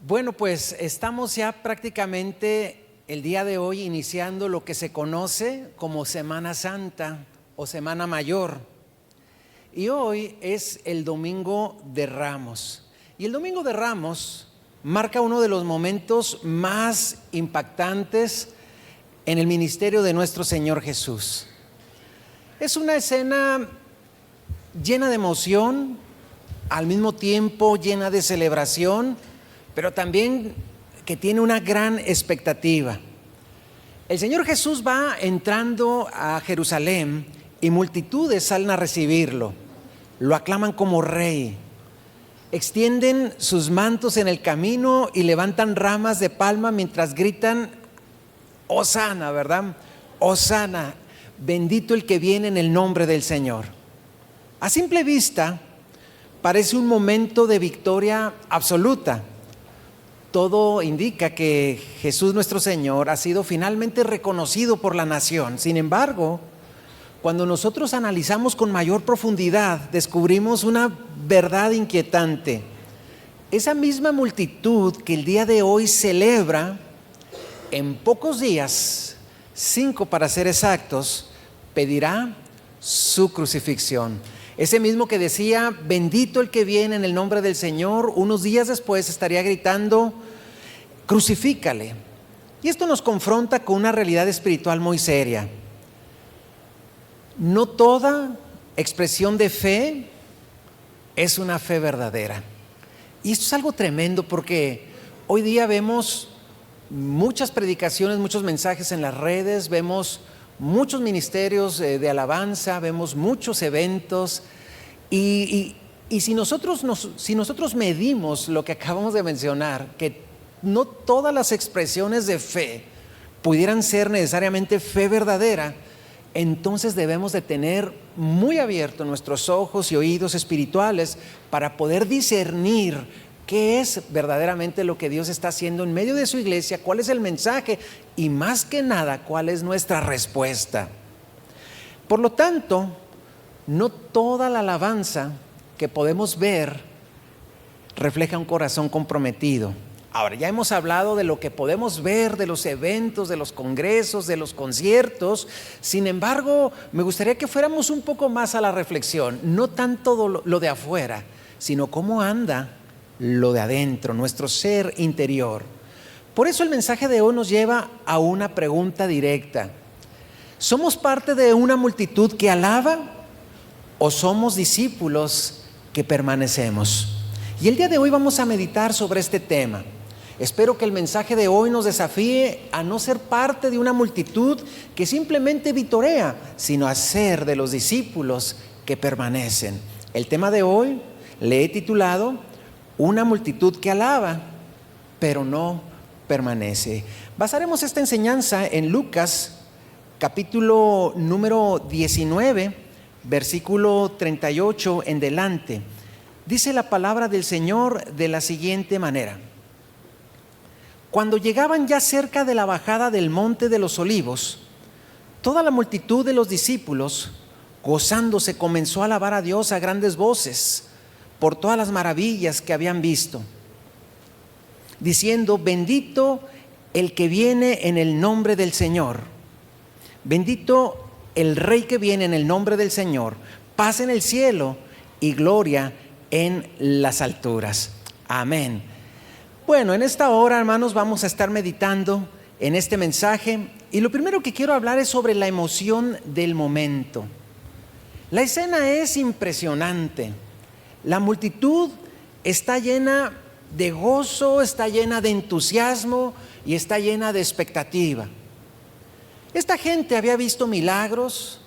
Bueno, pues estamos ya prácticamente el día de hoy iniciando lo que se conoce como Semana Santa o Semana Mayor. Y hoy es el Domingo de Ramos. Y el Domingo de Ramos marca uno de los momentos más impactantes en el ministerio de nuestro Señor Jesús. Es una escena llena de emoción, al mismo tiempo llena de celebración, pero también que tiene una gran expectativa. El Señor Jesús va entrando a Jerusalén y multitudes salen a recibirlo. Lo aclaman como rey. Extienden sus mantos en el camino y levantan ramas de palma mientras gritan, Hosana, ¿verdad? Hosana, bendito el que viene en el nombre del Señor. A simple vista, parece un momento de victoria absoluta. Todo indica que Jesús nuestro Señor ha sido finalmente reconocido por la nación. Sin embargo, cuando nosotros analizamos con mayor profundidad, descubrimos una verdad inquietante. Esa misma multitud que el día de hoy celebra, en pocos días, 5 para ser exactos, pedirá su crucifixión. Ese mismo que decía, bendito el que viene en el nombre del Señor, unos días después estaría gritando, crucifícale. Y esto nos confronta con una realidad espiritual muy seria. No toda expresión de fe es una fe verdadera. Y esto es algo tremendo porque hoy día vemos muchas predicaciones, muchos mensajes en las redes, vemos muchos ministerios de alabanza, vemos muchos eventos y si nosotros medimos lo que acabamos de mencionar, que no todas las expresiones de fe pudieran ser necesariamente fe verdadera, entonces debemos de tener muy abiertos nuestros ojos y oídos espirituales para poder discernir qué es verdaderamente lo que Dios está haciendo en medio de su iglesia, cuál es el mensaje y más que nada, cuál es nuestra respuesta. Por lo tanto, no toda la alabanza que podemos ver refleja un corazón comprometido. Ahora, ya hemos hablado de lo que podemos ver, de los eventos, de los congresos, de los conciertos. Sin embargo, me gustaría que fuéramos un poco más a la reflexión, no tanto lo de afuera, sino cómo anda lo de adentro, nuestro ser interior. Por eso el mensaje de hoy nos lleva a una pregunta directa. ¿Somos parte de una multitud que alaba o somos discípulos que permanecemos? Y el día de hoy vamos a meditar sobre este tema. Espero que el mensaje de hoy nos desafíe a no ser parte de una multitud que simplemente vitorea, sino a ser de los discípulos que permanecen. El tema de hoy le he titulado una multitud que alaba, pero no permanece. Basaremos esta enseñanza en Lucas, capítulo número 19, versículo 38 en delante. Dice la palabra del Señor de la siguiente manera. Cuando llegaban ya cerca de la bajada del monte de los olivos, toda la multitud de los discípulos, gozándose, comenzó a alabar a Dios a grandes voces por todas las maravillas que habían visto, diciendo, bendito el que viene en el nombre del Señor, bendito el Rey que viene en el nombre del Señor, paz en el cielo y gloria en las alturas. Amén. Bueno, en esta hora, hermanos, vamos a estar meditando en este mensaje y lo primero que quiero hablar es sobre la emoción del momento. La escena es impresionante. La multitud está llena de gozo, está llena de entusiasmo y está llena de expectativa. Esta gente había visto milagros,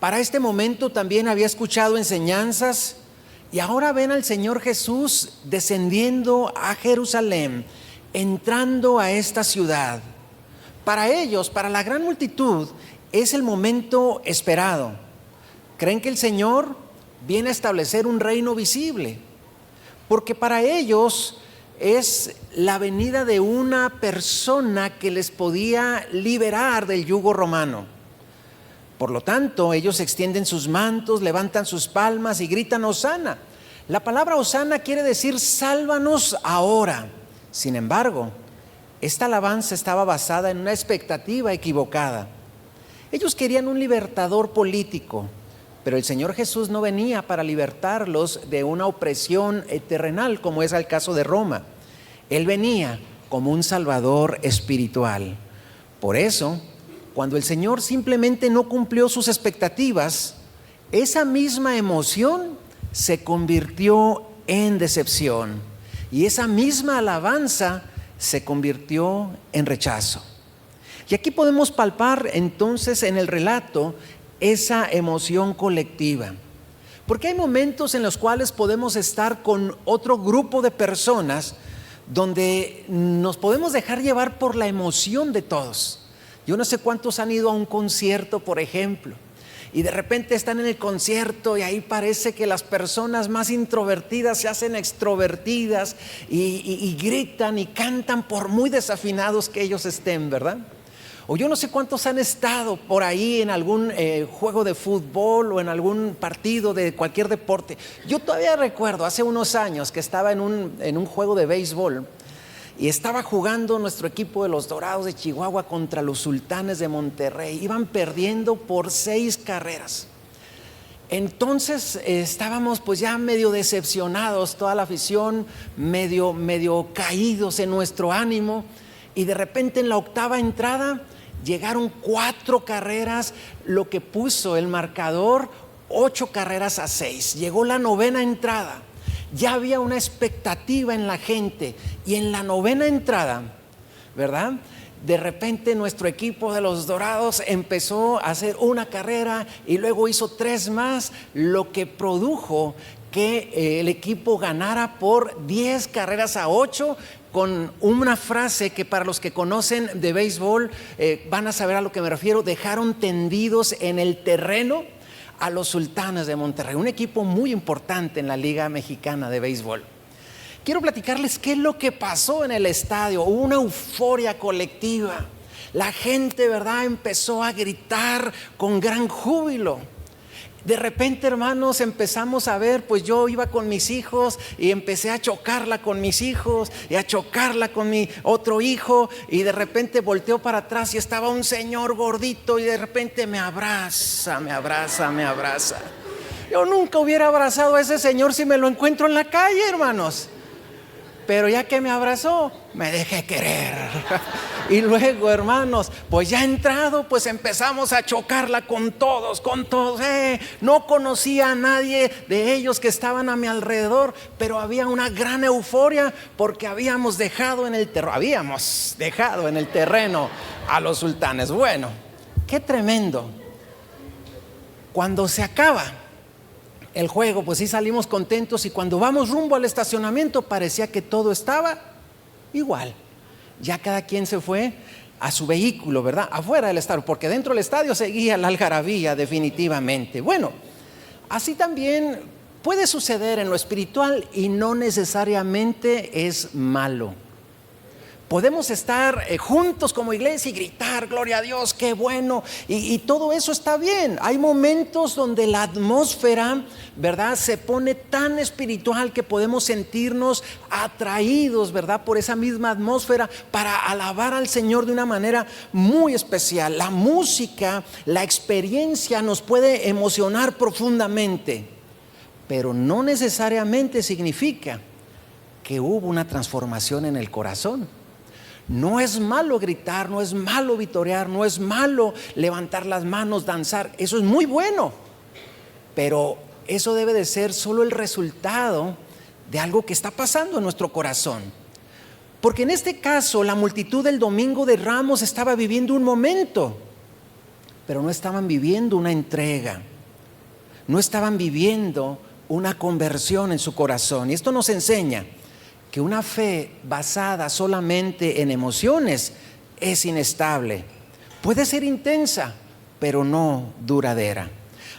para este momento también había escuchado enseñanzas y ahora ven al Señor Jesús descendiendo a Jerusalén, entrando a esta ciudad. Para ellos, para la gran multitud, es el momento esperado. Creen que el Señor viene a establecer un reino visible, porque para ellos es la venida de una persona que les podía liberar del yugo romano. Por lo tanto, ellos extienden sus mantos, levantan sus palmas y gritan Hosana. La palabra Hosana quiere decir sálvanos ahora, Sin embargo, esta alabanza estaba basada en una expectativa equivocada. Ellos querían un libertador político, pero el Señor Jesús no venía para libertarlos de una opresión terrenal, como es el caso de Roma. Él venía como un salvador espiritual. Por eso, cuando el Señor simplemente no cumplió sus expectativas, esa misma emoción se convirtió en decepción y esa misma alabanza se convirtió en rechazo. Y aquí podemos palpar entonces en el relato esa emoción colectiva, porque hay momentos en los cuales podemos estar con otro grupo de personas donde nos podemos dejar llevar por la emoción de todos. Yo no sé cuántos han ido a un concierto, por ejemplo, y de repente están en el concierto y ahí parece que las personas más introvertidas se hacen extrovertidas y gritan y cantan por muy desafinados que ellos estén, ¿verdad? O yo no sé cuántos han estado por ahí en algún juego de fútbol o en algún partido de cualquier deporte. Yo todavía recuerdo hace unos años que estaba en un juego de béisbol y estaba jugando nuestro equipo de los Dorados de Chihuahua contra los Sultanes de Monterrey. Iban perdiendo por 6 carreras. Entonces estábamos pues ya medio decepcionados, toda la afición, medio caídos en nuestro ánimo. Y de repente en la 8ª entrada llegaron 4 carreras, lo que puso el marcador 8-6. Llegó la 9ª entrada. Ya había una expectativa en la gente y en la 9ª entrada, ¿verdad? De repente nuestro equipo de los Dorados empezó a hacer una carrera y luego hizo 3 más, lo que produjo que el equipo ganara por 10-8, con una frase que para los que conocen de béisbol van a saber a lo que me refiero. Dejaron tendidos en el terreno a los Sultanes de Monterrey, un equipo muy importante en la Liga Mexicana de Béisbol. Quiero platicarles qué es lo que pasó en el estadio. Hubo una euforia colectiva. La gente, ¿verdad?, empezó a gritar con gran júbilo. De repente, hermanos, empezamos a ver, pues yo iba con mis hijos y empecé a chocarla con mis hijos y a chocarla con mi otro hijo, y de repente volteo para atrás y estaba un señor gordito y de repente me abraza. Yo nunca hubiera abrazado a ese señor si me lo encuentro en la calle, hermanos. Pero ya que me abrazó, me dejé querer. Y luego, hermanos, pues ya entrado, pues empezamos a chocarla con todos. No conocía a nadie de ellos que estaban a mi alrededor, pero había una gran euforia porque habíamos dejado en el terreno a los Sultanes. Bueno, qué tremendo. Cuando se acaba el juego, pues sí salimos contentos, y cuando vamos rumbo al estacionamiento parecía que todo estaba igual. Ya cada quien se fue a su vehículo, ¿verdad?, afuera del estadio, porque dentro del estadio seguía la algarabía definitivamente. Bueno, así también puede suceder en lo espiritual y no necesariamente es malo. Podemos estar juntos como iglesia y gritar, gloria a Dios, qué bueno, y todo eso está bien. Hay momentos donde la atmósfera, ¿verdad?, se pone tan espiritual que podemos sentirnos atraídos, ¿verdad?, por esa misma atmósfera para alabar al Señor de una manera muy especial. La música, la experiencia nos puede emocionar profundamente, pero no necesariamente significa que hubo una transformación en el corazón. No es malo gritar, no es malo vitorear, no es malo levantar las manos, danzar. Eso es muy bueno, pero eso debe de ser solo el resultado de algo que está pasando en nuestro corazón. Porque en este caso la multitud del Domingo de Ramos estaba viviendo un momento, pero no estaban viviendo una entrega, no estaban viviendo una conversión en su corazón. Y esto nos enseña que una fe basada solamente en emociones es inestable. Puede ser intensa, pero no duradera.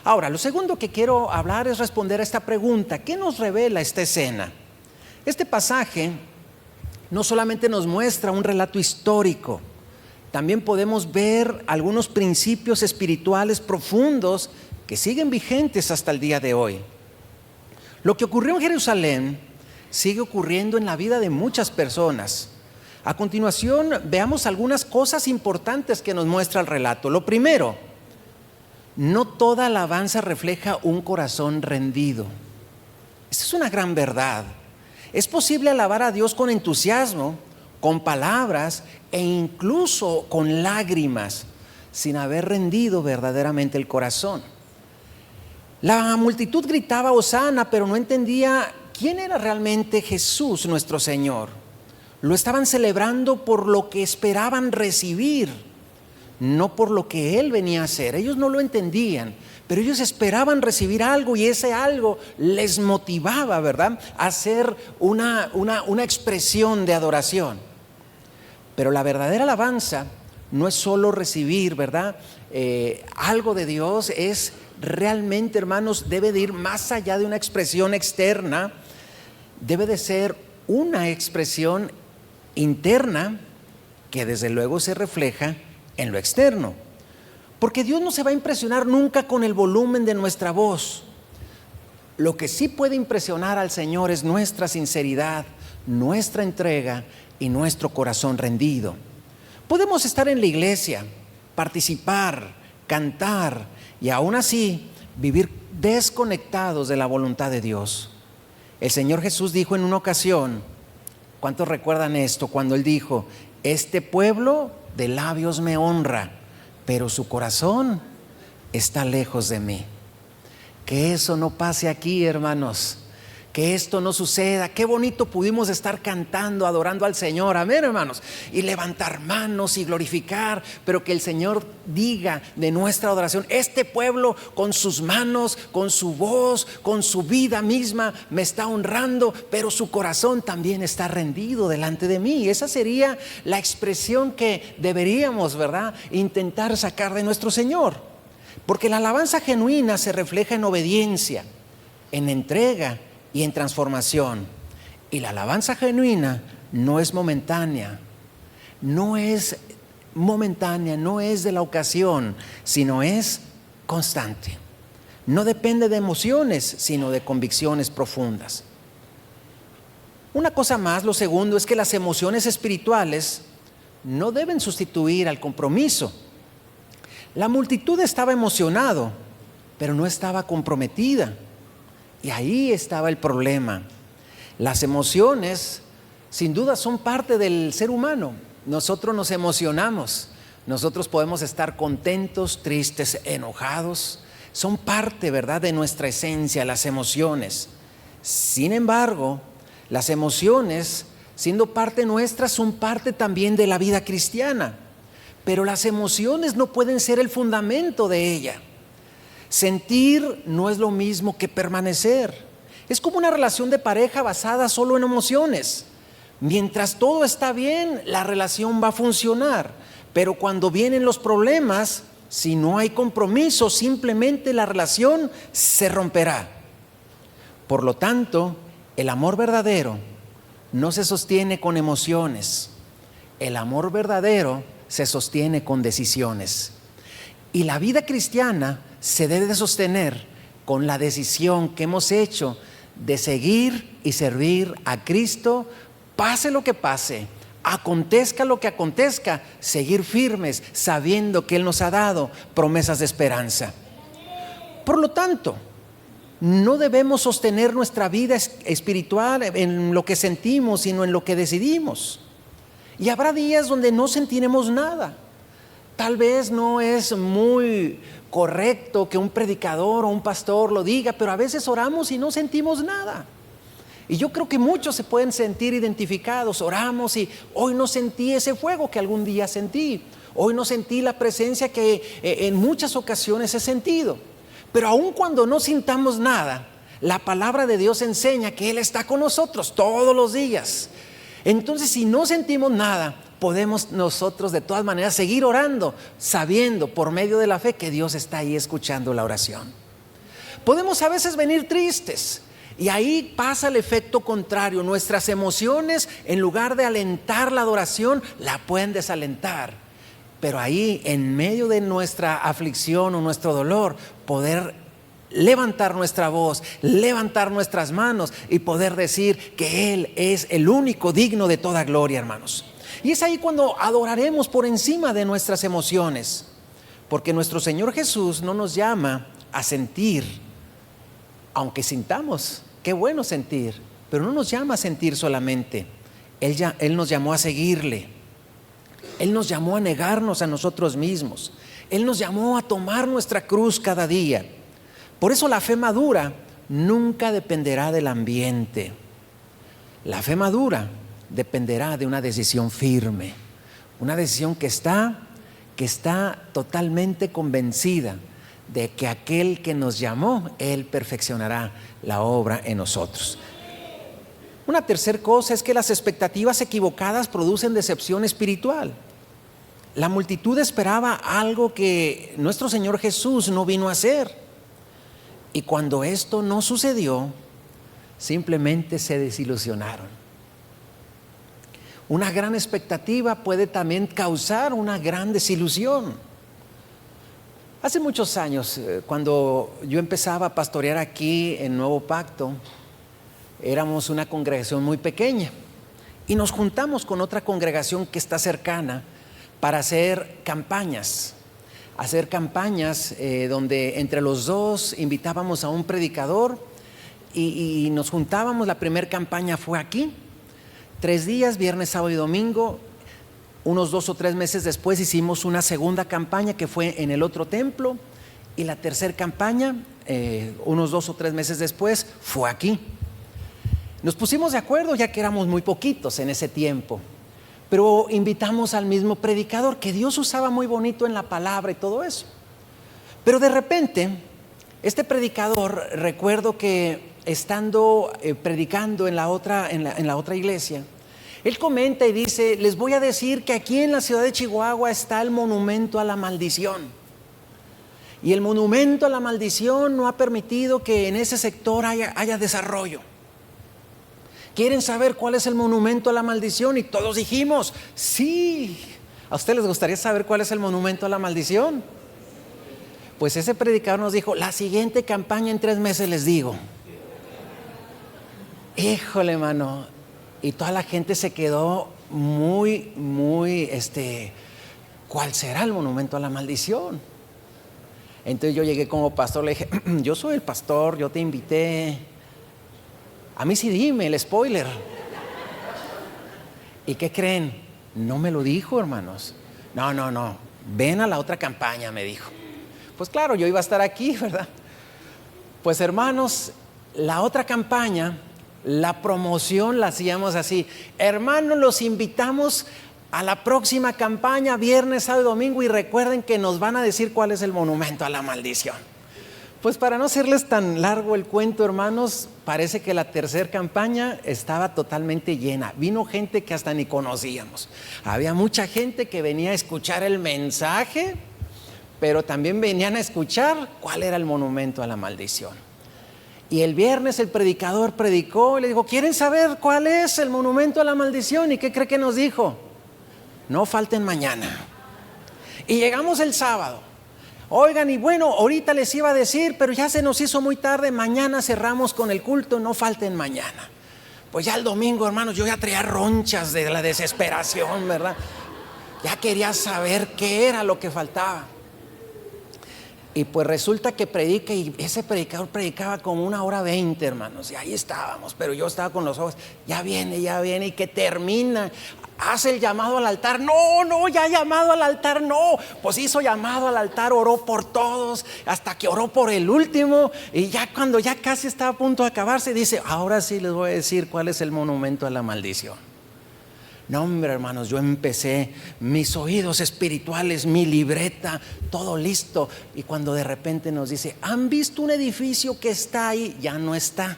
Ahora, lo segundo que quiero hablar es responder a esta pregunta: ¿qué nos revela esta escena? Este pasaje no solamente nos muestra un relato histórico, también podemos ver algunos principios espirituales profundos que siguen vigentes hasta el día de hoy. Lo que ocurrió en Jerusalén sigue ocurriendo en la vida de muchas personas. A continuación, veamos algunas cosas importantes que nos muestra el relato. Lo primero, no toda alabanza refleja un corazón rendido. Esta es una gran verdad. Es posible alabar a Dios con entusiasmo, con palabras e incluso con lágrimas, sin haber rendido verdaderamente el corazón. La multitud gritaba Hosana, pero no entendía quién era realmente Jesús, nuestro Señor. Lo estaban celebrando por lo que esperaban recibir, no por lo que Él venía a hacer. Ellos no lo entendían, pero ellos esperaban recibir algo y ese algo les motivaba, ¿verdad?, a hacer una expresión de adoración. Pero la verdadera alabanza no es solo recibir, ¿verdad?, algo de Dios, es realmente, hermanos, debe de ir más allá de una expresión externa, debe de ser una expresión interna que desde luego se refleja en lo externo. Porque Dios no se va a impresionar nunca con el volumen de nuestra voz. Lo que sí puede impresionar al Señor es nuestra sinceridad, nuestra entrega y nuestro corazón rendido. Podemos estar en la iglesia, participar, cantar y aún así vivir desconectados de la voluntad de Dios. El Señor Jesús dijo en una ocasión, ¿cuántos recuerdan esto? Cuando Él dijo, este pueblo de labios me honra, pero su corazón está lejos de mí. Que eso no pase aquí, hermanos. Que esto no suceda. Qué bonito pudimos estar cantando, adorando al Señor, amén, hermanos, y levantar manos y glorificar, pero que el Señor diga de nuestra adoración, este pueblo con sus manos, con su voz, con su vida misma me está honrando, pero su corazón también está rendido delante de mí. Esa sería la expresión que deberíamos, ¿verdad?, intentar sacar de nuestro Señor, porque la alabanza genuina se refleja en obediencia, en entrega y en transformación. Y la alabanza genuina no es momentánea, no es de la ocasión, sino es constante. No depende de emociones, sino de convicciones profundas. Una cosa más, lo segundo, es que las emociones espirituales no deben sustituir al compromiso. La multitud estaba emocionado, pero no estaba comprometida. Y ahí estaba el problema. Las emociones, sin duda, son parte del ser humano. Nosotros nos emocionamos. Nosotros podemos estar contentos, tristes, enojados. Son parte, ¿verdad?, de nuestra esencia, las emociones. Sin embargo, las emociones, siendo parte nuestra, son parte también de la vida cristiana. Pero las emociones no pueden ser el fundamento de ella. Sentir no es lo mismo que permanecer. Es como una relación de pareja basada solo en emociones. Mientras todo está bien, la relación va a funcionar. Pero cuando vienen los problemas, si no hay compromiso, simplemente la relación se romperá. Por lo tanto, el amor verdadero no se sostiene con emociones. El amor verdadero se sostiene con decisiones. Y la vida cristiana se debe de sostener con la decisión que hemos hecho de seguir y servir a Cristo, pase lo que pase, acontezca lo que acontezca, seguir firmes sabiendo que Él nos ha dado promesas de esperanza. Por lo tanto, no debemos sostener nuestra vida espiritual en lo que sentimos, sino en lo que decidimos. Y habrá días donde no sentiremos nada. Tal vez no es muy correcto que un predicador o un pastor lo diga, pero a veces oramos y no sentimos nada. Y yo creo que muchos se pueden sentir identificados. Oramos y hoy no sentí ese fuego que algún día sentí. Hoy no sentí la presencia que en muchas ocasiones he sentido. Pero aun cuando no sintamos nada, la palabra de Dios enseña que Él está con nosotros todos los días. Entonces, si no sentimos nada, podemos nosotros de todas maneras seguir orando, sabiendo por medio de la fe que Dios está ahí escuchando la oración. Podemos a veces venir tristes y ahí pasa el efecto contrario. Nuestras emociones, en lugar de alentar la adoración, la pueden desalentar. Pero ahí, en medio de nuestra aflicción o nuestro dolor, poder levantar nuestra voz, levantar nuestras manos y poder decir que Él es el único digno de toda gloria, hermanos. Y es ahí cuando adoraremos por encima de nuestras emociones, porque nuestro Señor Jesús no nos llama a sentir, aunque sintamos, qué bueno sentir, pero no nos llama a sentir solamente. Él nos llamó a seguirle. Él nos llamó a negarnos a nosotros mismos. Él nos llamó a tomar nuestra cruz cada día. Por eso la fe madura nunca dependerá del ambiente. La fe madura dependerá de una decisión firme, una decisión que está totalmente convencida de que aquel que nos llamó, Él perfeccionará la obra en nosotros. Una tercera cosa es que las expectativas equivocadas producen decepción espiritual. La multitud esperaba algo que nuestro Señor Jesús no vino a hacer. Y cuando esto no sucedió, simplemente se desilusionaron. Una gran expectativa puede también causar una gran desilusión. Hace muchos años, cuando yo empezaba a pastorear aquí en Nuevo Pacto, éramos una congregación muy pequeña y nos juntamos con otra congregación que está cercana para hacer campañas donde entre los dos invitábamos a un predicador y nos juntábamos. La primera campaña fue aquí, 3 días, viernes, sábado y domingo. Unos 2 o 3 meses después hicimos una segunda campaña que fue en el otro templo, y la tercera campaña, unos 2 o 3 meses después, fue aquí. Nos pusimos de acuerdo ya que éramos muy poquitos en ese tiempo, pero invitamos al mismo predicador que Dios usaba muy bonito en la palabra y todo eso. Pero de repente, este predicador, recuerdo que estando predicando en la otra iglesia, él comenta y dice: les voy a decir que aquí en la ciudad de Chihuahua está el monumento a la maldición. Y el monumento a la maldición no ha permitido que en ese sector haya desarrollo. ¿Quieren saber cuál es el monumento a la maldición? Y todos dijimos, sí. ¿A ustedes les gustaría saber cuál es el monumento a la maldición? Pues ese predicador nos dijo: la siguiente campaña en 3 meses les digo. Híjole, mano. Y toda la gente se quedó muy, ¿cuál será el monumento a la maldición? Entonces yo llegué como pastor, le dije: yo soy el pastor, yo te invité. A mí sí dime el spoiler. ¿Y qué creen? No me lo dijo, hermanos. No, ven a la otra campaña, me dijo. Pues claro, yo iba a estar aquí, ¿verdad? Pues hermanos, la otra campaña, la promoción la hacíamos así: hermanos, los invitamos a la próxima campaña, viernes, sábado y domingo, y recuerden que nos van a decir cuál es el monumento a la maldición. Pues para no hacerles tan largo el cuento, hermanos, parece que la tercera campaña estaba totalmente llena. Vino gente que hasta ni conocíamos. Había mucha gente que venía a escuchar el mensaje, pero también venían a escuchar cuál era el monumento a la maldición. Y el viernes el predicador predicó y le dijo: ¿quieren saber cuál es el monumento a la maldición? ¿Y qué cree que nos dijo? No falten mañana. Y llegamos el sábado. Oigan, y bueno, ahorita les iba a decir, pero ya se nos hizo muy tarde, mañana cerramos con el culto, no falten mañana. Pues ya el domingo, hermanos, yo ya traía ronchas de la desesperación, ¿verdad? Ya quería saber qué era lo que faltaba. Y pues resulta que predica, y ese predicador predicaba como 1:20, hermanos, y ahí estábamos, pero yo estaba con los ojos, ya viene, y que termina. Hace el llamado al altar. No, ya llamado al altar, no. Pues hizo llamado al altar, oró por todos, hasta que oró por el último. Y ya cuando ya casi estaba a punto de acabarse, dice: ahora sí les voy a decir cuál es el monumento a la maldición. No, hombre, hermanos, yo empecé, mis oídos espirituales, mi libreta, todo listo. Y cuando de repente nos dice: ¿han visto un edificio que está ahí? Ya no está.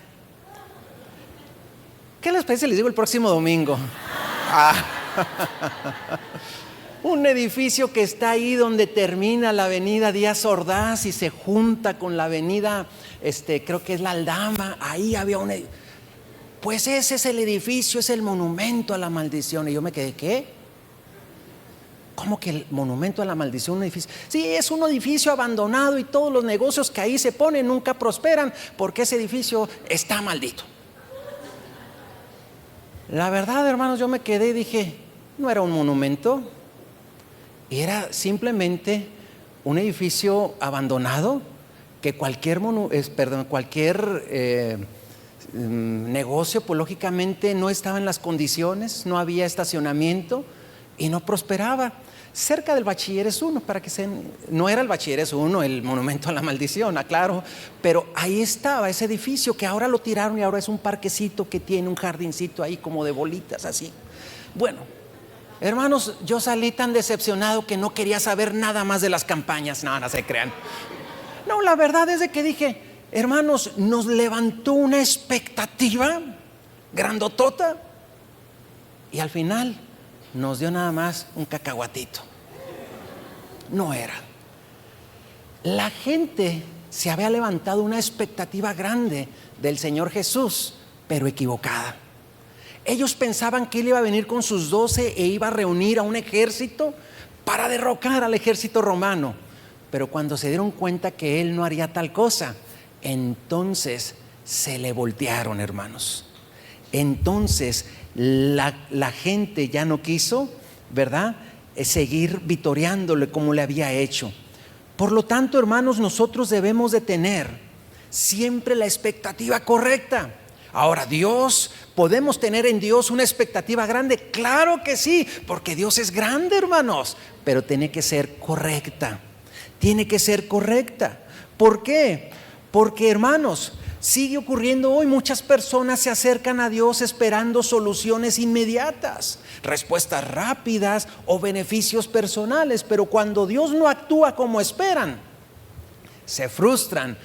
¿Qué les parece? Les digo el próximo domingo. Un edificio que está ahí donde termina la avenida Díaz Ordaz y se junta con la avenida, creo que es la Aldama. Ahí había un edificio. Pues ese es el edificio, es el monumento a la maldición. Y yo me quedé: ¿qué? ¿Cómo que el monumento a la maldición, un edificio? Sí, es un edificio abandonado y todos los negocios que ahí se ponen nunca prosperan porque ese edificio está maldito. La verdad, hermanos, yo me quedé y dije, no era un monumento, era simplemente un edificio abandonado que cualquier negocio, pues lógicamente no estaba en las condiciones, no había estacionamiento y no prosperaba. Cerca del Bachilleres 1, no era el Bachilleres 1 el monumento a la maldición, aclaro, pero ahí estaba ese edificio que ahora lo tiraron y ahora es un parquecito que tiene un jardincito ahí como de bolitas así. Bueno, hermanos, yo salí tan decepcionado que no quería saber nada más de las campañas. No se crean. No, la verdad es de que dije, hermanos, nos levantó una expectativa grandotota y al final nos dio nada más un cacahuatito. No era. La gente se había levantado una expectativa grande del Señor Jesús, pero equivocada. Ellos pensaban que Él iba a venir con sus 12 e iba a reunir a un ejército para derrocar al ejército romano. Pero cuando se dieron cuenta que Él no haría tal cosa, entonces se le voltearon, hermanos. Entonces la gente ya no quiso, ¿verdad?, seguir vitoreándole como le había hecho. Por lo tanto, hermanos, nosotros debemos de tener siempre la expectativa correcta. Ahora, ¿podemos tener en Dios una expectativa grande? Claro que sí, porque Dios es grande, hermanos, pero tiene que ser correcta. Tiene que ser correcta. ¿Por qué? Porque, hermanos, sigue ocurriendo hoy. Muchas personas se acercan a Dios esperando soluciones inmediatas, respuestas rápidas o beneficios personales, pero cuando Dios no actúa como esperan, se frustran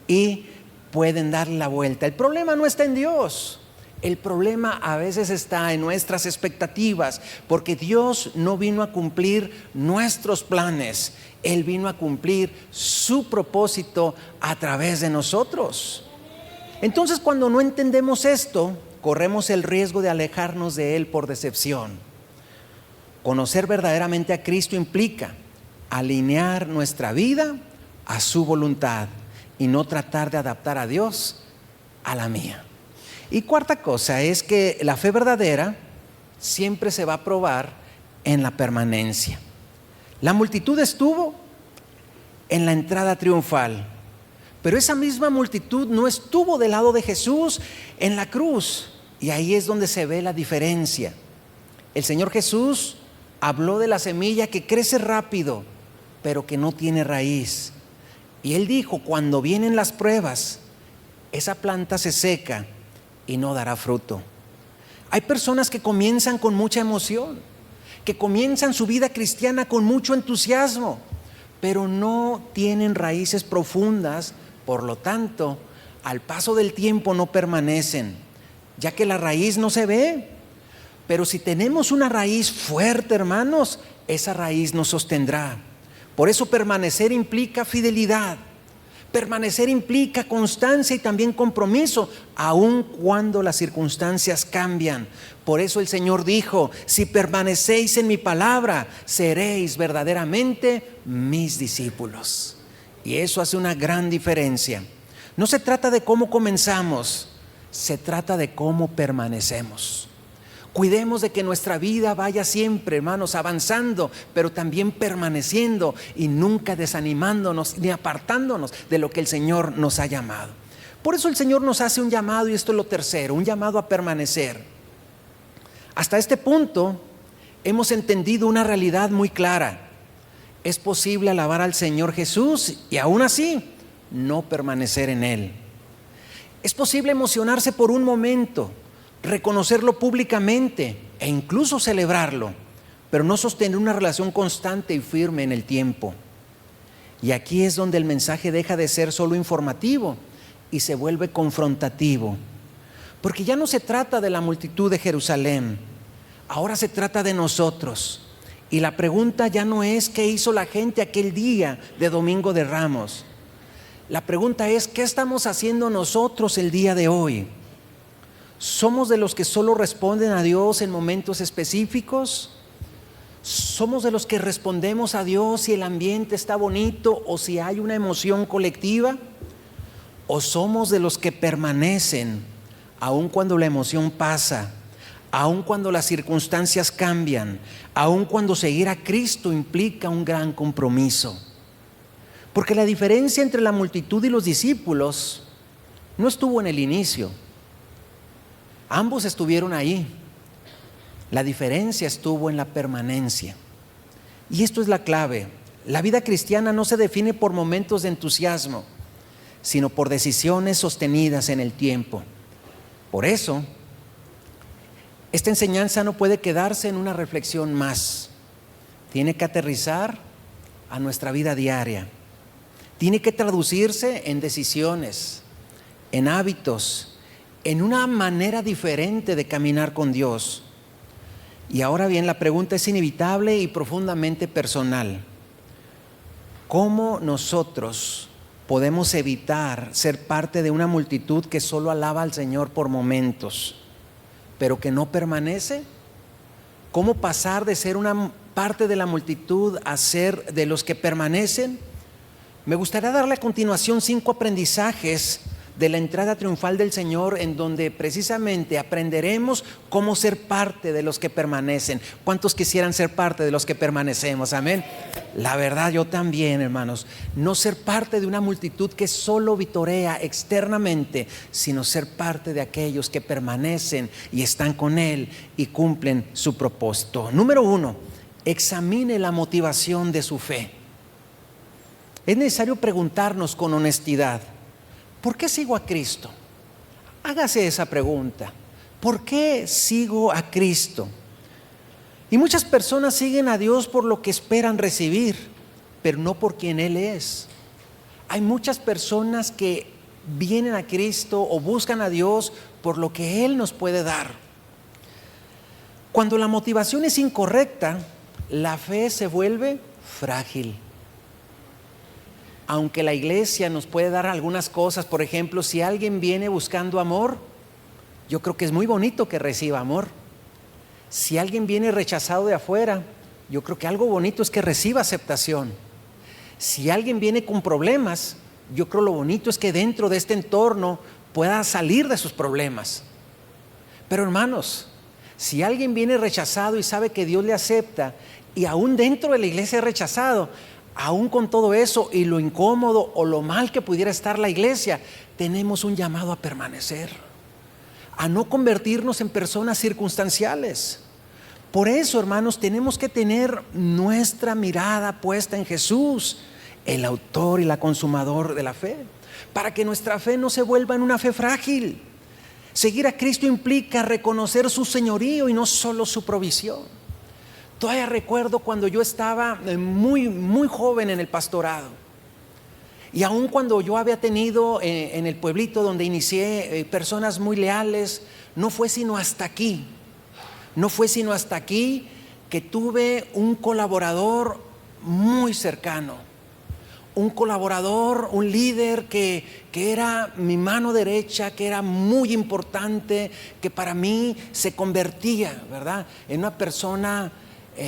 y pueden darle la vuelta. El problema no está en Dios. El problema a veces está en nuestras expectativas, porque Dios no vino a cumplir nuestros planes. Él vino a cumplir su propósito a través de nosotros. Entonces, cuando no entendemos esto, corremos el riesgo de alejarnos de Él por decepción. Conocer verdaderamente a Cristo implica alinear nuestra vida a su voluntad y no tratar de adaptar a Dios a la mía. Y cuarta cosa es que la fe verdadera siempre se va a probar en la permanencia. La multitud estuvo en la entrada triunfal, pero esa misma multitud no estuvo del lado de Jesús en la cruz, y ahí es donde se ve la diferencia. El Señor Jesús habló de la semilla que crece rápido, pero que no tiene raíz. Y Él dijo, cuando vienen las pruebas, esa planta se seca y no dará fruto. Hay personas que comienzan con mucha emoción, que comienzan su vida cristiana con mucho entusiasmo, pero no tienen raíces profundas, por lo tanto, al paso del tiempo no permanecen, ya que la raíz no se ve. Pero si tenemos una raíz fuerte, hermanos, esa raíz nos sostendrá. Por eso permanecer implica fidelidad. Permanecer implica constancia y también compromiso, aun cuando las circunstancias cambian. Por eso el Señor dijo, si permanecéis en mi palabra, seréis verdaderamente mis discípulos. Y eso hace una gran diferencia. No se trata de cómo comenzamos, se trata de cómo permanecemos. Cuidemos de que nuestra vida vaya siempre, hermanos, avanzando, pero también permaneciendo y nunca desanimándonos ni apartándonos de lo que el Señor nos ha llamado. Por eso el Señor nos hace un llamado, y esto es lo tercero, un llamado a permanecer. Hasta este punto hemos entendido una realidad muy clara. Es posible alabar al Señor Jesús y aún así no permanecer en Él. Es posible emocionarse por un momento, reconocerlo públicamente e incluso celebrarlo, pero no sostener una relación constante y firme en el tiempo. Y aquí es donde el mensaje deja de ser solo informativo y se vuelve confrontativo, porque ya no se trata de la multitud de Jerusalén, ahora se trata de nosotros. Y la pregunta ya no es qué hizo la gente aquel día de Domingo de Ramos. La pregunta es qué estamos haciendo nosotros el día de hoy. ¿Somos de los que solo responden a Dios en momentos específicos? ¿Somos de los que respondemos a Dios si el ambiente está bonito o si hay una emoción colectiva? ¿O somos de los que permanecen aun cuando la emoción pasa, aun cuando las circunstancias cambian, aun cuando seguir a Cristo implica un gran compromiso? Porque la diferencia entre la multitud y los discípulos no estuvo en el inicio. Ambos estuvieron ahí. La diferencia estuvo en la permanencia. Y esto es la clave. La vida cristiana no se define por momentos de entusiasmo, sino por decisiones sostenidas en el tiempo. Por eso, esta enseñanza no puede quedarse en una reflexión más. Tiene que aterrizar a nuestra vida diaria. Tiene que traducirse en decisiones, en hábitos, en una manera diferente de caminar con Dios. Y ahora bien, la pregunta es inevitable y profundamente personal. ¿Cómo nosotros podemos evitar ser parte de una multitud que solo alaba al Señor por momentos, pero que no permanece? ¿Cómo pasar de ser una parte de la multitud a ser de los que permanecen? Me gustaría darle a continuación 5 aprendizajes de la entrada triunfal del Señor, en donde precisamente aprenderemos cómo ser parte de los que permanecen. ¿Cuántos quisieran ser parte de los que permanecemos? Amén. La verdad, yo también, hermanos. No ser parte de una multitud que solo vitorea externamente, sino ser parte de aquellos que permanecen y están con Él y cumplen su propósito. Número 1, examine la motivación de su fe. Es necesario preguntarnos con honestidad: ¿por qué sigo a Cristo? Hágase esa pregunta. ¿Por qué sigo a Cristo? Y muchas personas siguen a Dios por lo que esperan recibir, pero no por quien Él es. Hay muchas personas que vienen a Cristo o buscan a Dios por lo que Él nos puede dar. Cuando la motivación es incorrecta, la fe se vuelve frágil. Aunque la iglesia nos puede dar algunas cosas, por ejemplo, si alguien viene buscando amor, yo creo que es muy bonito que reciba amor. Si alguien viene rechazado de afuera, yo creo que algo bonito es que reciba aceptación. Si alguien viene con problemas, yo creo lo bonito es que dentro de este entorno pueda salir de sus problemas. Pero hermanos, si alguien viene rechazado y sabe que Dios le acepta, y aún dentro de la iglesia es rechazado, aún con todo eso y lo incómodo o lo mal que pudiera estar la iglesia, tenemos un llamado a permanecer, a no convertirnos en personas circunstanciales. Por eso, hermanos, tenemos que tener nuestra mirada puesta en Jesús, el autor y la consumador de la fe, para que nuestra fe no se vuelva en una fe frágil. Seguir a Cristo implica reconocer su señorío y no solo su provisión. Todavía recuerdo cuando yo estaba muy joven en el pastorado, y aun cuando yo había tenido en el pueblito donde inicié personas muy leales, no fue sino hasta aquí que tuve un colaborador muy cercano, un colaborador, un líder que era mi mano derecha, que era muy importante, que para mí se convertía, ¿verdad?, en una persona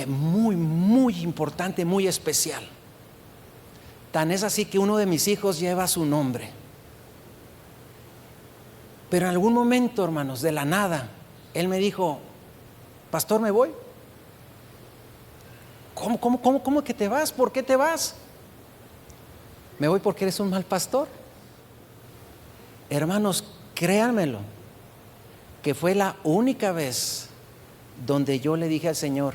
muy importante, muy especial. Tan es así que uno de mis hijos lleva su nombre. Pero en algún momento, hermanos, de la nada, él me dijo: pastor, me voy. ¿Cómo que te vas? ¿Por qué te vas? Me voy porque eres un mal pastor. Hermanos, créanmelo, que fue la única vez donde yo le dije al Señor,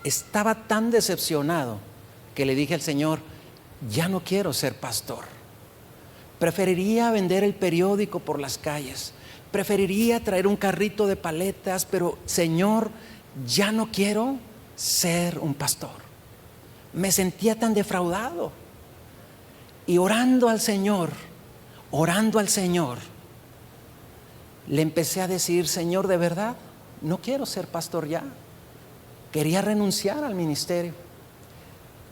estaba tan decepcionado que le dije al Señor: ya no quiero ser pastor. Preferiría vender el periódico por las calles, preferiría traer un carrito de paletas, pero Señor, ya no quiero ser un pastor. Me sentía tan defraudado. Y orando al Señor, le empecé a decir: Señor, de verdad, no quiero ser pastor ya. Quería renunciar al ministerio.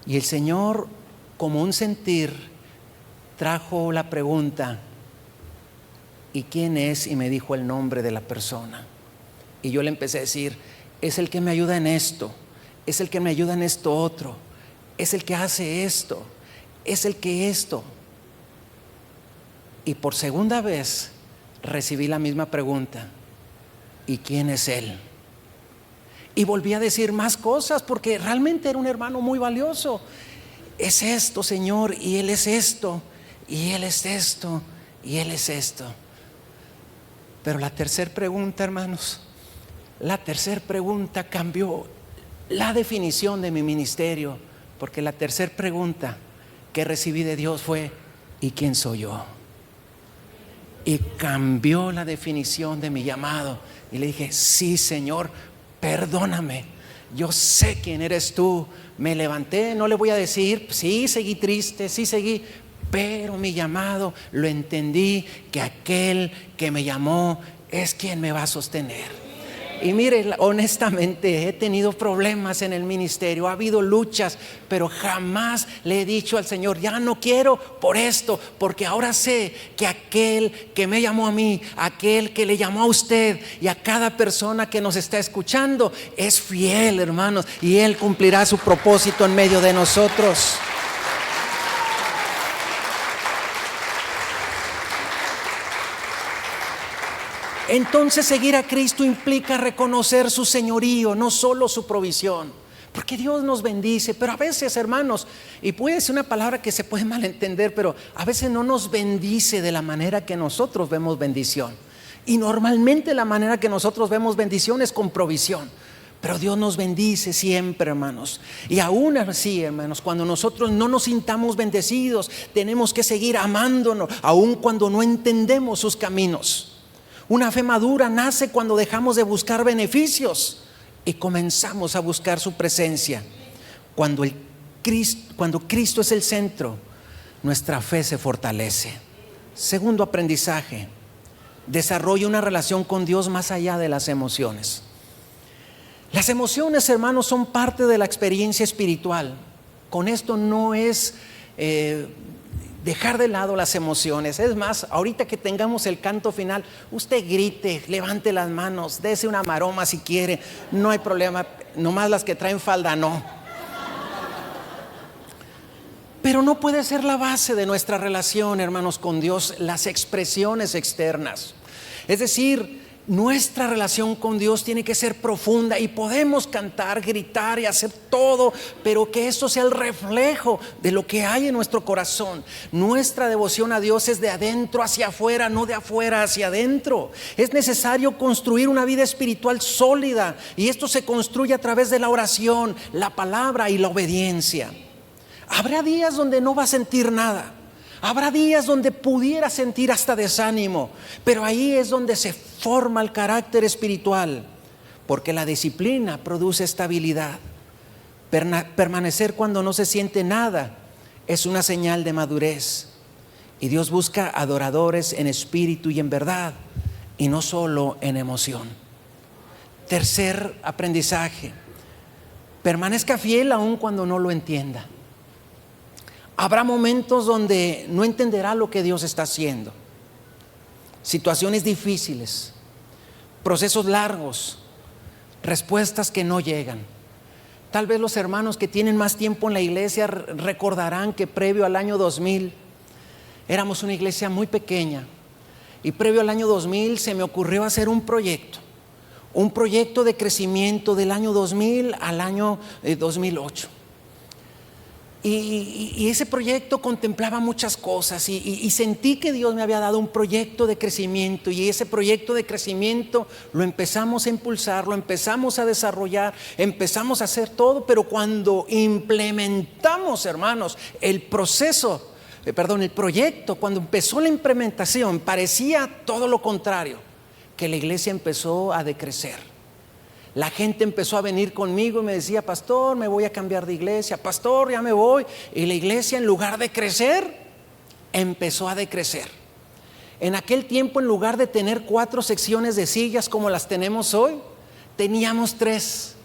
Y el Señor, como un sentir, trajo la pregunta: ¿y quién es? Y me dijo el nombre de la persona. Y yo le empecé a decir: es el que me ayuda en esto, es el que me ayuda en esto otro, es el que hace esto, es el que esto. Y por segunda vez recibí la misma pregunta: ¿y quién es él? Y volví a decir más cosas, porque realmente era un hermano muy valioso. Es esto, Señor, y él es esto, y él es esto, y él es esto. Pero la tercera pregunta, hermanos, la tercera pregunta cambió la definición de mi ministerio, porque la tercera pregunta que recibí de Dios fue: ¿y quién soy yo? Y cambió la definición de mi llamado. Y le dije: sí, Señor, perdóname, yo sé quién eres tú. Me levanté, no le voy a decir, sí, seguí triste, sí, seguí, pero mi llamado lo entendí, que aquel que me llamó es quien me va a sostener. Y mire, honestamente he tenido problemas en el ministerio, ha habido luchas, pero jamás le he dicho al Señor: ya no quiero por esto, porque ahora sé que aquel que me llamó a mí, aquel que le llamó a usted y a cada persona que nos está escuchando, es fiel, hermanos, y Él cumplirá su propósito en medio de nosotros. Entonces seguir a Cristo implica reconocer su señorío, no solo su provisión, porque Dios nos bendice. Pero a veces, hermanos, y puede ser una palabra que se puede malentender, pero a veces no nos bendice de la manera que nosotros vemos bendición. Y normalmente la manera que nosotros vemos bendición es con provisión. Pero Dios nos bendice siempre, hermanos. Y aún así, hermanos, cuando nosotros no nos sintamos bendecidos, tenemos que seguir amándonos, aun cuando no entendemos sus caminos. Una fe madura nace cuando dejamos de buscar beneficios y comenzamos a buscar su presencia. Cuando Cristo es el centro, nuestra fe se fortalece. Segundo aprendizaje: desarrolla una relación con Dios más allá de las emociones. Las emociones, hermanos, son parte de la experiencia espiritual. Con esto no es dejar de lado las emociones. Es más, ahorita que tengamos el canto final, usted grite, levante las manos, dése una maroma si quiere, no hay problema. Nomás las que traen falda no. Pero no puede ser la base de nuestra relación, hermanos, con Dios, las expresiones externas. Es decir, nuestra relación con Dios tiene que ser profunda, y podemos cantar, gritar y hacer todo, pero que esto sea el reflejo de lo que hay en nuestro corazón. Nuestra devoción a Dios es de adentro hacia afuera, no de afuera hacia adentro. Es necesario construir una vida espiritual sólida, y esto se construye a través de la oración, la palabra y la obediencia. Habrá días donde no va a sentir nada. Habrá días donde pudiera sentir hasta desánimo, pero ahí es donde se forma el carácter espiritual, porque la disciplina produce estabilidad. Permanecer cuando no se siente nada es una señal de madurez, y Dios busca adoradores en espíritu y en verdad, y no solo en emoción. Tercer aprendizaje: permanezca fiel aun cuando no lo entienda. Habrá momentos donde no entenderá lo que Dios está haciendo. Situaciones difíciles, procesos largos, respuestas que no llegan. Tal vez los hermanos que tienen más tiempo en la iglesia recordarán que previo al año 2000 éramos una iglesia muy pequeña, y previo al año 2000 se me ocurrió hacer un proyecto de crecimiento del año 2000 al año 2008. Y ese proyecto contemplaba muchas cosas, y sentí que Dios me había dado un proyecto de crecimiento, y ese proyecto de crecimiento lo empezamos a impulsar, lo empezamos a desarrollar, empezamos a hacer todo. Pero cuando implementamos, hermanos, el proyecto, cuando empezó la implementación, parecía todo lo contrario, que la iglesia empezó a decrecer. La gente empezó a venir conmigo y me decía: pastor, me voy a cambiar de iglesia, pastor, ya me voy. Y la iglesia, en lugar de crecer, empezó a decrecer. En aquel tiempo, en lugar de tener 4 secciones de sillas como las tenemos hoy, teníamos 3,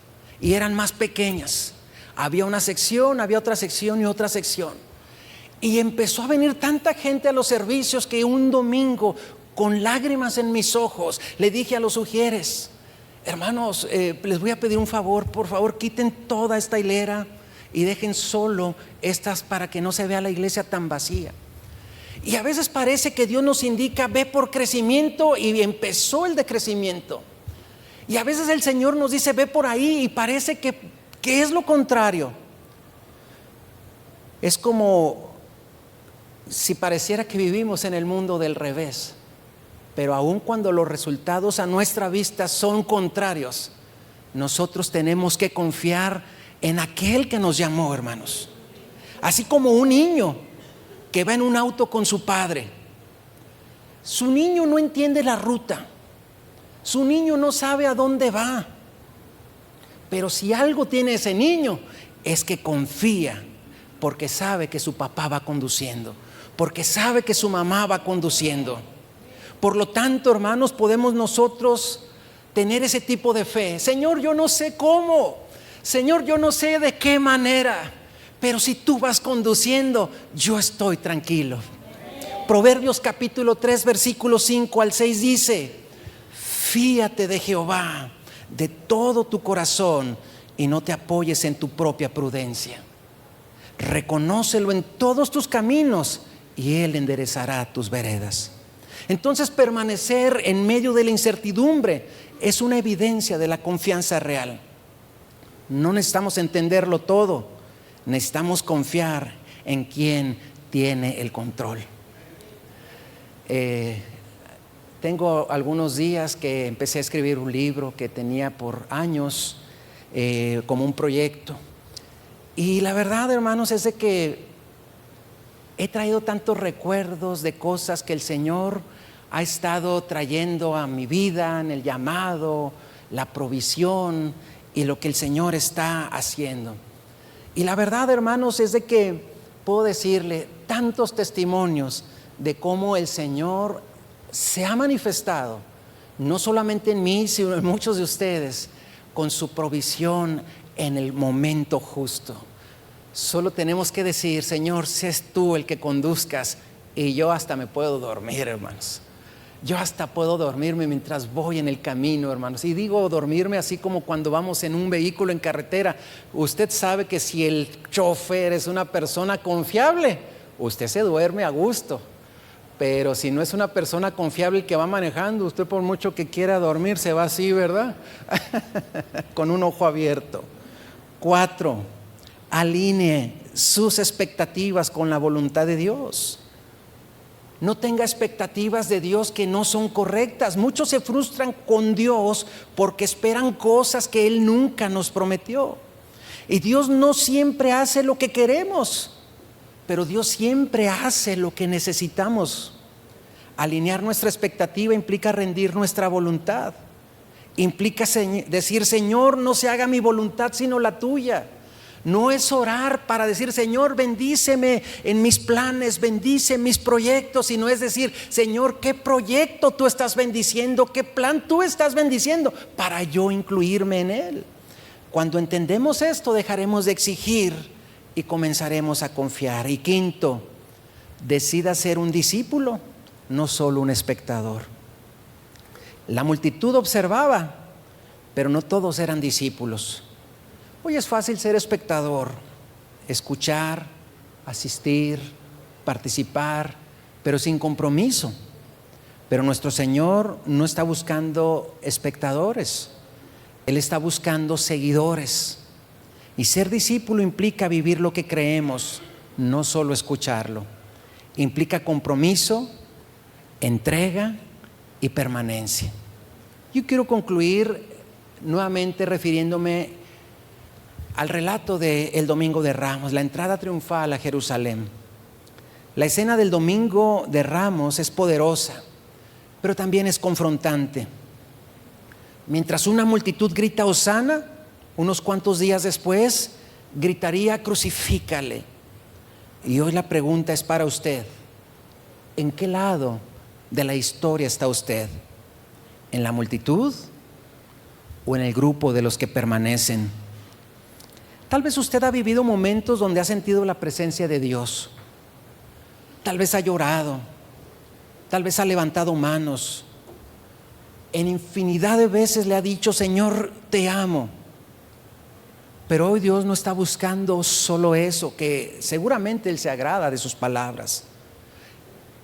y eran más pequeñas. Había una sección, había otra sección y otra sección. Y empezó a venir tanta gente a los servicios que un domingo, con lágrimas en mis ojos, le dije a los sugieres: hermanos, les voy a pedir un favor, por favor quiten toda esta hilera y dejen solo estas para que no se vea la iglesia tan vacía. Y a veces parece que Dios nos indica, ve por crecimiento, y empezó el decrecimiento. Y a veces el Señor nos dice, ve por ahí, y parece que es lo contrario. Es como si pareciera que vivimos en el mundo del revés. Pero aun cuando los resultados a nuestra vista son contrarios, nosotros tenemos que confiar en aquel que nos llamó, hermanos. Así como un niño que va en un auto con su padre. Su niño no entiende la ruta. Su niño no sabe a dónde va. Pero si algo tiene ese niño, es que confía, porque sabe que su papá va conduciendo, porque sabe que su mamá va conduciendo. Por lo tanto, hermanos, podemos nosotros tener ese tipo de fe. Señor, yo no sé cómo. Señor, yo no sé de qué manera. Pero si tú vas conduciendo, yo estoy tranquilo. Proverbios capítulo 3, versículos 5 al 6 dice: fíate de Jehová de todo tu corazón y no te apoyes en tu propia prudencia. Reconócelo en todos tus caminos y Él enderezará tus veredas. Entonces, permanecer en medio de la incertidumbre es una evidencia de la confianza real. No necesitamos entenderlo todo, necesitamos confiar en quien tiene el control. Tengo algunos días que empecé a escribir un libro que tenía por años como un proyecto. Y la verdad, hermanos, es de que he traído tantos recuerdos de cosas que el Señor ha estado trayendo a mi vida, en el llamado, la provisión y lo que el Señor está haciendo. Y la verdad, hermanos, es de que puedo decirle tantos testimonios de cómo el Señor se ha manifestado, no solamente en mí, sino en muchos de ustedes, con su provisión en el momento justo. Solo tenemos que decir: Señor, seas tú el que conduzcas, y yo hasta me puedo dormir, hermanos. Yo hasta puedo dormirme mientras voy en el camino, hermanos. Y digo dormirme así como cuando vamos en un vehículo en carretera. Usted sabe que si el chofer es una persona confiable, usted se duerme a gusto. Pero si no es una persona confiable el que va manejando, usted por mucho que quiera dormir se va así, ¿verdad? Con un ojo abierto. 4, alinee sus expectativas con la voluntad de Dios. No tenga expectativas de Dios que no son correctas. Muchos se frustran con Dios porque esperan cosas que Él nunca nos prometió. Y Dios no siempre hace lo que queremos, pero Dios siempre hace lo que necesitamos. Alinear nuestra expectativa implica rendir nuestra voluntad. Implica decir: Señor, no se haga mi voluntad sino la tuya. No es orar para decir: Señor, bendíceme en mis planes, bendice mis proyectos, sino es decir: Señor, ¿qué proyecto tú estás bendiciendo? ¿Qué plan tú estás bendiciendo para yo incluirme en él? Cuando entendemos esto, dejaremos de exigir y comenzaremos a confiar. Y 5, decida ser un discípulo, no solo un espectador. La multitud observaba, pero no todos eran discípulos. Hoy es fácil ser espectador, escuchar, asistir, participar, pero sin compromiso. Pero nuestro Señor no está buscando espectadores, Él está buscando seguidores. Y ser discípulo implica vivir lo que creemos, no solo escucharlo. Implica compromiso, entrega y permanencia. Yo quiero concluir nuevamente refiriéndome al relato del Domingo de Ramos, la entrada triunfal a Jerusalén. La escena del Domingo de Ramos es poderosa, pero también es confrontante. Mientras una multitud grita Hosana, unos cuantos días después gritaría: crucifícale. Y hoy la pregunta es para usted: ¿en qué lado de la historia está usted? ¿En la multitud o en el grupo de los que permanecen? Tal vez usted ha vivido momentos donde ha sentido la presencia de Dios. Tal vez ha llorado, tal vez ha levantado manos, en infinidad de veces le ha dicho: Señor, te amo. Pero hoy Dios no está buscando solo eso, que seguramente Él se agrada de sus palabras.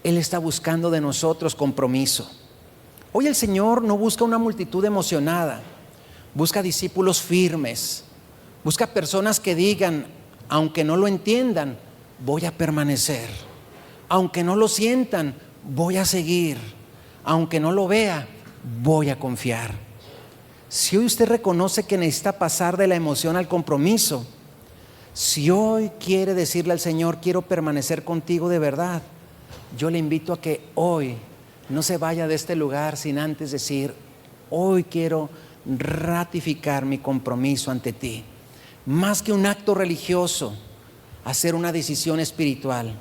Él está buscando de nosotros compromiso. Hoy el Señor no busca una multitud emocionada, busca discípulos firmes, busca personas que digan: aunque no lo entiendan, voy a permanecer. Aunque no lo sientan, voy a seguir. Aunque no lo vea, voy a confiar. Si hoy usted reconoce que necesita pasar de la emoción al compromiso, si hoy quiere decirle al Señor: quiero permanecer contigo de verdad, yo le invito a que hoy no se vaya de este lugar sin antes decir: hoy quiero ratificar mi compromiso ante ti. Más que un acto religioso, hacer una decisión espiritual.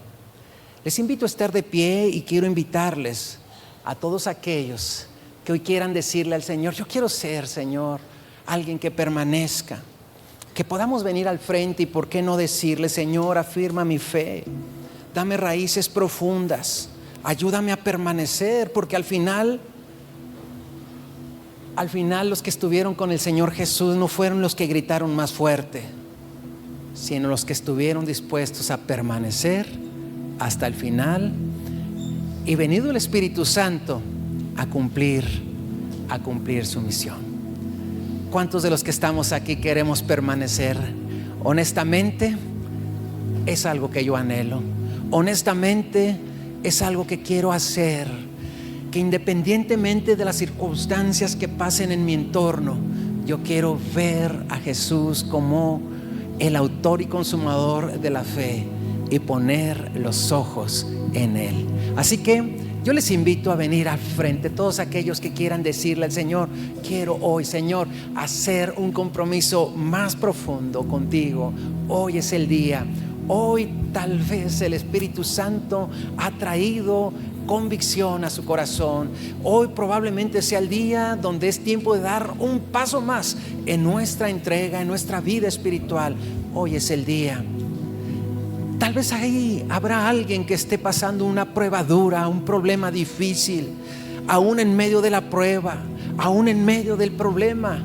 Les invito a estar de pie y quiero invitarles a todos aquellos que hoy quieran decirle al Señor: yo quiero ser, Señor, alguien que permanezca. Que podamos venir al frente y por qué no decirle: Señor, afirma mi fe, dame raíces profundas, ayúdame a permanecer, porque al final los que estuvieron con el Señor Jesús no fueron los que gritaron más fuerte, sino los que estuvieron dispuestos a permanecer hasta el final, y venido el Espíritu Santo a cumplir su misión. ¿Cuántos de los que estamos aquí queremos permanecer? Honestamente, es algo que yo anhelo. Honestamente, es algo que quiero hacer. Que independientemente de las circunstancias que pasen en mi entorno, yo quiero ver a Jesús como el autor y consumador de la fe y poner los ojos en Él. Así que yo les invito a venir al frente, todos aquellos que quieran decirle al Señor: quiero hoy, Señor, hacer un compromiso más profundo contigo. Hoy es el día. Hoy tal vez el Espíritu Santo ha traído convicción a su corazón. Hoy probablemente sea el día donde es tiempo de dar un paso más en nuestra entrega, en nuestra vida espiritual. Hoy es el día. Tal vez ahí habrá alguien que esté pasando una prueba dura, un problema difícil, aún en medio de la prueba, aún en medio del problema.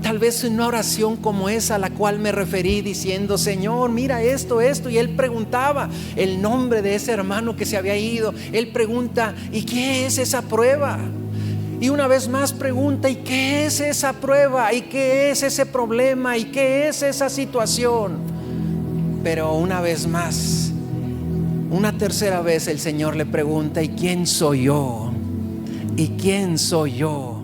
Tal vez una oración como esa a la cual me referí, diciendo: Señor, mira esto, y él preguntaba el nombre de ese hermano que se había ido. Él pregunta: ¿y qué es esa prueba? Y una vez más pregunta: ¿y qué es esa prueba? ¿Y qué es ese problema? ¿Y qué es esa situación? Pero una vez más, una tercera vez, el Señor le pregunta: ¿y quién soy yo? ¿Y quién soy yo?